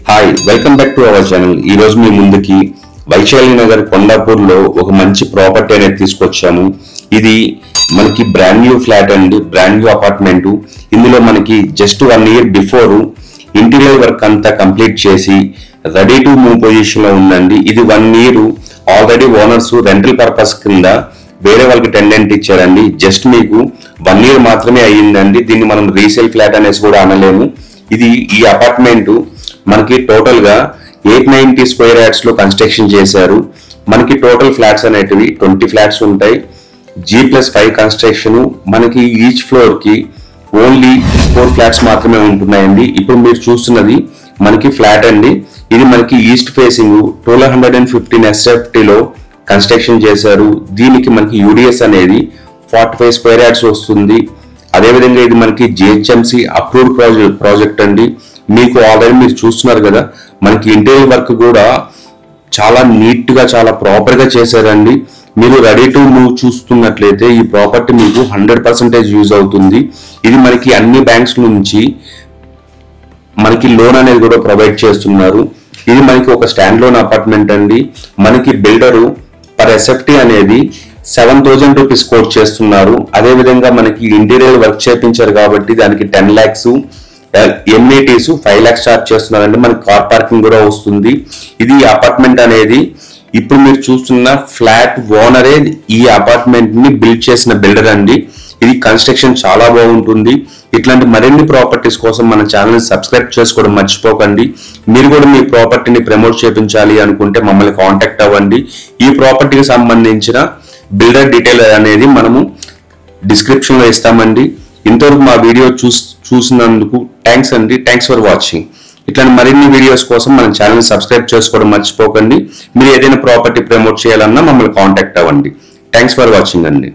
Hi welcome back to our channel. ఈ రోజు మీ ముందుకి వైశాలి నగర్ కొండాపూర్ లో ఒక మంచి ప్రాపర్టీ అనేది తీసుకొచ్చాము। ఇది మనకి బ్రాండ్ న్యూ ఫ్లాట్ అండి, బ్రాండ్ న్యూ అపార్ట్మెంట్। ఇందులో మనకి just 1 year before interior work అంతా కంప్లీట్ చేసి రెడీ టు మూవ్ పొజిషన్ లో ఉందండి। ఇది 1 year already owners rental purpose కింద వేరే వాళ్ళకి టెండెంట్ ఇచ్చారండి। జస్ట్ మీకు 1 ఇయర్ మాత్రమే అయ్యిందండి। దీన్ని మనం రీసేల్ ఫ్లాట్ అనేసి కూడా అనలేము। ఇది ఈ అపార్ట్మెంట్ మనకి టోటల్ గా 890 స్క్వేర్ యార్డ్స్ లో కన్స్ట్రక్షన్ చేశారు। మనకి టోటల్ ఫ్లాట్స్ అనేటివి 20 ఫ్లాట్స్ ఉంటాయి। G+5 construction. మనకి ఈచ్ ఫ్లోర్ కి ఓన్లీ 4 ఫ్లాట్స్ మాత్రమే ఉంటున్నాయండి। ఇప్పుడు మీరు చూస్తున్నది మనకి ఫ్లాట్ అండి। ఇది మనకి ఈస్ట్ ఫేసింగ్ 1215 SFT లో కన్స్ట్రక్షన్ చేశారు। దీనికి మనకి యూడిఎస్ అనేది 45 స్క్వేర్ యార్డ్స్ వస్తుంది। అదేవిధంగా ఇది మనకి GHMC అప్రూవ్డ్ ప్రాజెక్ట్ అండి। మీకు ఆల్రెడీ మీరు చూస్తున్నారు కదా, మనకి ఇంటీరియర్ వర్క్ కూడా చాలా నీట్ గా చాలా ప్రాపర్ గా చేశారండి। మీరు రెడీ టు మూవ్ చూస్తున్నట్లయితే ఈ ప్రాపర్టీ మీకు 100% యూజ్ అవుతుంది। ఇది మనకి అన్ని బ్యాంక్స్ నుంచి మనకి లోన్ అనేది కూడా ప్రొవైడ్ చేస్తున్నారు। ఇది మనకి ఒక స్టాండ్ లోన్ అపార్ట్మెంట్ అండి। మనకి బిల్డరు పర్ SFT అనేది 7,000 రూపీస్ కోట్ చేస్తున్నారు। అదే విధంగా మనకి ఇంటీరియర్ వర్క్ చేయించారు కాబట్టి దానికి 10 lakhs, ఎమ్యూనిటీస్ 5 lakhs చార్జ్ చేస్తున్నారండి। మనకి కార్ పార్కింగ్ కూడా వస్తుంది। ఇది అపార్ట్మెంట్ అనేది ఇప్పుడు మీరు చూస్తున్న ఫ్లాట్ ఓనరే ఈ అపార్ట్మెంట్ ని బిల్డ్ చేసిన బిల్డర్ అండి। ఇది కన్స్ట్రక్షన్ చాలా బాగుంటుంది। ఇట్లాంటి మరిన్ని ప్రాపర్టీస్ కోసం మన ఛానల్ ని సబ్స్క్రైబ్ చేసుకోవడం మర్చిపోకండి। మీరు కూడా మీ ప్రాపర్టీని ప్రమోట్ చేయించాలి అనుకుంటే మమ్మల్ని కాంటాక్ట్ అవ్వండి। ఈ ప్రాపర్టీకి సంబంధించిన బిల్డర్ డీటెయిల్ అనేది మనము డిస్క్రిప్షన్ లో ఇస్తామండి। ఇంతవరకు మా వీడియో చూసినందుకు థ్యాంక్స్ అండి। Thanks for watching. ఇట్లాంటి మరిన్ని వీడియోస్ కోసం మన ఛానల్ ని సబ్స్క్రైబ్ చేసుకోవడం మర్చిపోకండి। మీరు ఏదైనా ప్రాపర్టీ ప్రమోట్ చేయాలన్నా మమ్మల్ని కాంటాక్ట్ అవ్వండి। థ్యాంక్స్ ఫర్ వాచింగ్ అండి।